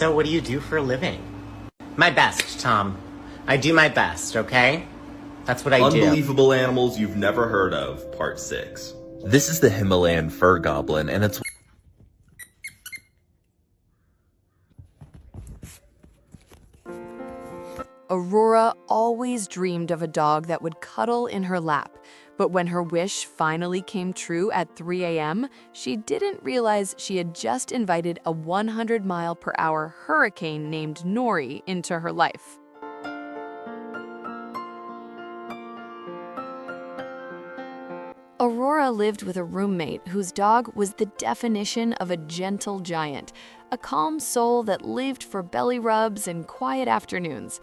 So what do you do for a living? My best, Tom. I do my best, okay? That's what I do. Unbelievable animals you've never heard of, part 6. This is the Himalayan fur goblin, and it's Aurora always dreamed of a dog that would cuddle in her lap, but when her wish finally came true at 3 a.m., she didn't realize she had just invited a 100-mile-per-hour hurricane named Nori into her life. Aurora lived with a roommate whose dog was the definition of a gentle giant, a calm soul that lived for belly rubs and quiet afternoons.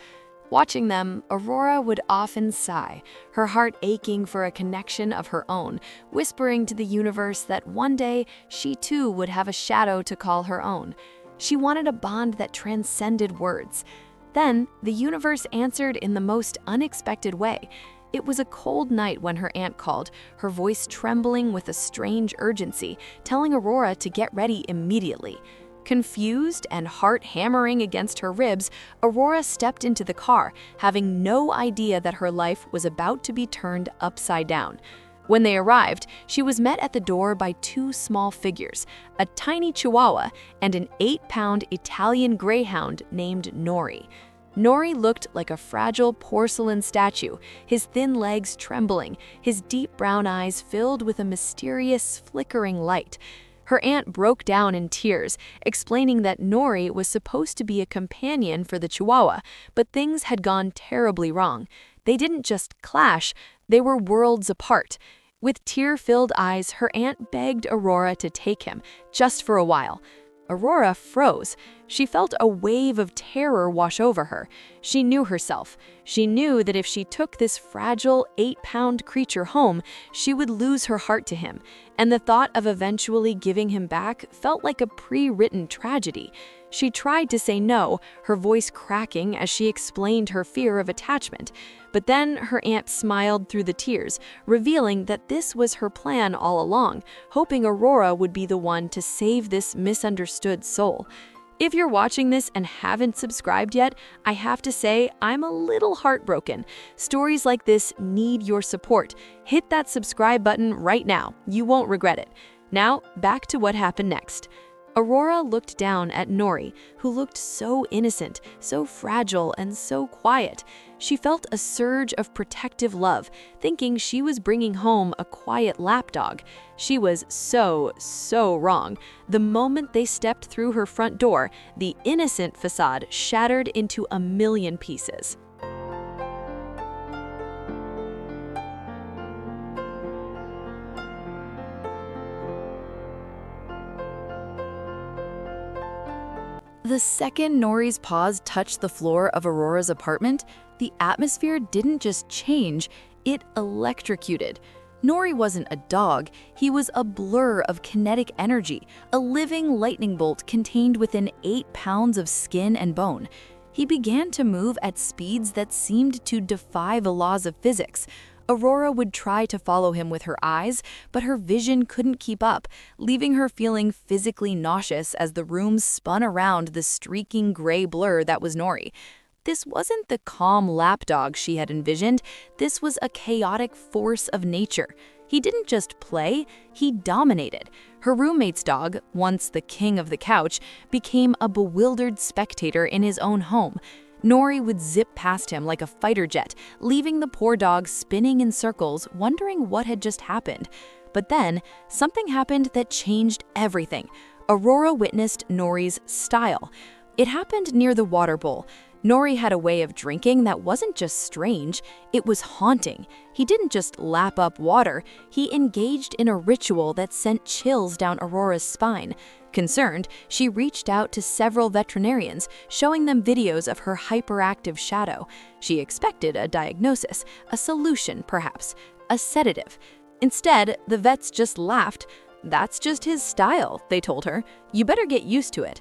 Watching them, Aurora would often sigh, her heart aching for a connection of her own, whispering to the universe that one day she too would have a shadow to call her own. She wanted a bond that transcended words. Then, the universe answered in the most unexpected way. It was a cold night when her aunt called, her voice trembling with a strange urgency, telling Aurora to get ready immediately. Confused and heart hammering against her ribs, Aurora stepped into the car, having no idea that her life was about to be turned upside down. When they arrived, she was met at the door by two small figures, a tiny Chihuahua and an 8-pound Italian Greyhound named Nori. Nori looked like a fragile porcelain statue, his thin legs trembling, his deep brown eyes filled with a mysterious, flickering light. Her aunt broke down in tears, explaining that Nori was supposed to be a companion for the Chihuahua, but things had gone terribly wrong. They didn't just clash, they were worlds apart. With tear-filled eyes, her aunt begged Aurora to take him, just for a while. Aurora froze. She felt a wave of terror wash over her. She knew herself. She knew that if she took this fragile 8-pound creature home, she would lose her heart to him, and the thought of eventually giving him back felt like a pre-written tragedy. She tried to say no, her voice cracking as she explained her fear of attachment. But then her aunt smiled through the tears, revealing that this was her plan all along, hoping Aurora would be the one to save this misunderstood soul. If you're watching this and haven't subscribed yet, I have to say I'm a little heartbroken. Stories like this need your support. Hit that subscribe button right now. You won't regret it. Now, back to what happened next. Aurora looked down at Nori, who looked so innocent, so fragile, and so quiet. She felt a surge of protective love, thinking she was bringing home a quiet lapdog. She was so wrong. The moment they stepped through her front door, the innocent facade shattered into a million pieces. The second Nori's paws touched the floor of Aurora's apartment, the atmosphere didn't just change, it electrocuted. Nori wasn't a dog, he was a blur of kinetic energy, a living lightning bolt contained within 8 pounds of skin and bone. He began to move at speeds that seemed to defy the laws of physics. Aurora would try to follow him with her eyes, but her vision couldn't keep up, leaving her feeling physically nauseous as the room spun around the streaking gray blur that was Nori. This wasn't the calm lapdog she had envisioned, this was a chaotic force of nature. He didn't just play, he dominated. Her roommate's dog, once the king of the couch, became a bewildered spectator in his own home. Nori would zip past him like a fighter jet, leaving the poor dog spinning in circles, wondering what had just happened. But then, something happened that changed everything. Aurora witnessed Nori's style. It happened near the water bowl. Nori had a way of drinking that wasn't just strange, it was haunting. He didn't just lap up water, he engaged in a ritual that sent chills down Aurora's spine. Concerned, she reached out to several veterinarians, showing them videos of her hyperactive shadow. She expected a diagnosis, a solution perhaps, a sedative. Instead, the vets just laughed. "That's just his style," they told her. "You better get used to it."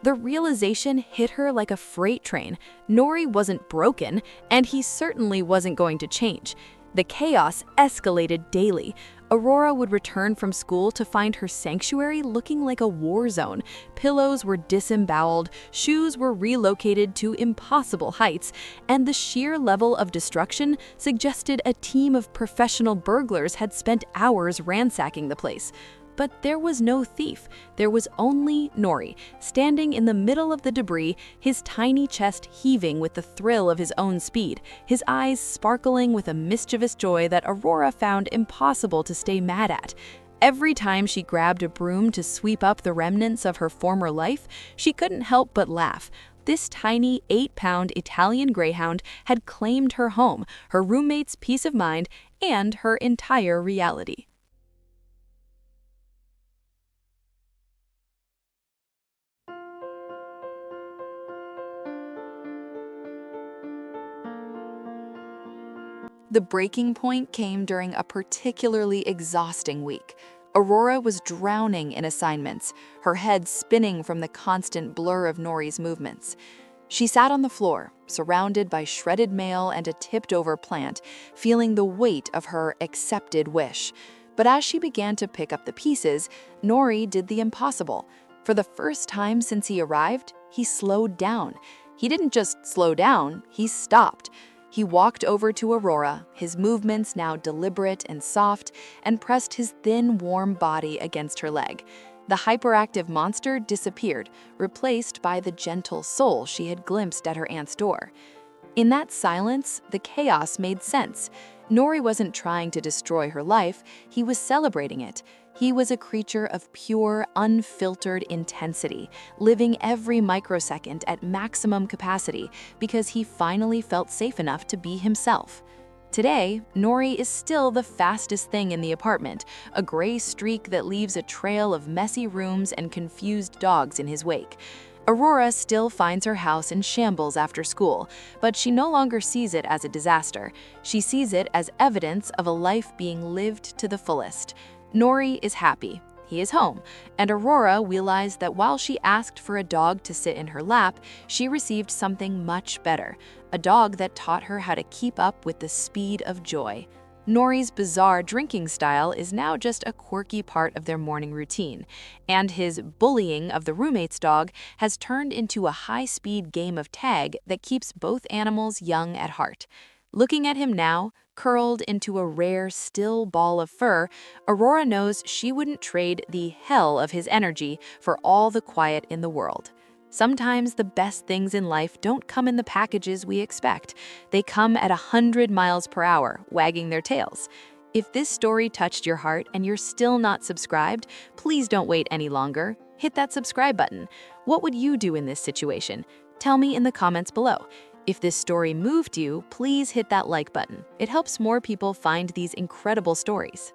The realization hit her like a freight train. Nori wasn't broken, and he certainly wasn't going to change. The chaos escalated daily. Aurora would return from school to find her sanctuary looking like a war zone. Pillows were disemboweled, shoes were relocated to impossible heights, and the sheer level of destruction suggested a team of professional burglars had spent hours ransacking the place. But there was no thief. There was only Nori, standing in the middle of the debris, his tiny chest heaving with the thrill of his own speed, his eyes sparkling with a mischievous joy that Aurora found impossible to stay mad at. Every time she grabbed a broom to sweep up the remnants of her former life, she couldn't help but laugh. This tiny 8-pound Italian Greyhound had claimed her home, her roommate's peace of mind, and her entire reality. The breaking point came during a particularly exhausting week. Aurora was drowning in assignments, her head spinning from the constant blur of Nori's movements. She sat on the floor, surrounded by shredded mail and a tipped-over plant, feeling the weight of her accepted wish. But as she began to pick up the pieces, Nori did the impossible. For the first time since he arrived, he slowed down. He didn't just slow down, he stopped. He walked over to Aurora, his movements now deliberate and soft, and pressed his thin, warm body against her leg. The hyperactive monster disappeared, replaced by the gentle soul she had glimpsed at her aunt's door. In that silence, the chaos made sense. Nori wasn't trying to destroy her life, he was celebrating it. He was a creature of pure, unfiltered intensity, living every microsecond at maximum capacity because he finally felt safe enough to be himself. Today, Nori is still the fastest thing in the apartment, a gray streak that leaves a trail of messy rooms and confused dogs in his wake. Aurora still finds her house in shambles after school, but she no longer sees it as a disaster. She sees it as evidence of a life being lived to the fullest. Nori is happy. He is home, and Aurora realized that while she asked for a dog to sit in her lap, she received something much better, a dog that taught her how to keep up with the speed of joy. Nori's bizarre drinking style is now just a quirky part of their morning routine, and his bullying of the roommate's dog has turned into a high-speed game of tag that keeps both animals young at heart. Looking at him now, curled into a rare, still ball of fur, Aurora knows she wouldn't trade the hell of his energy for all the quiet in the world. Sometimes the best things in life don't come in the packages we expect. They come at 100 miles per hour, wagging their tails. If this story touched your heart and you're still not subscribed, please don't wait any longer. Hit that subscribe button. What would you do in this situation? Tell me in the comments below. If this story moved you, please hit that like button. It helps more people find these incredible stories.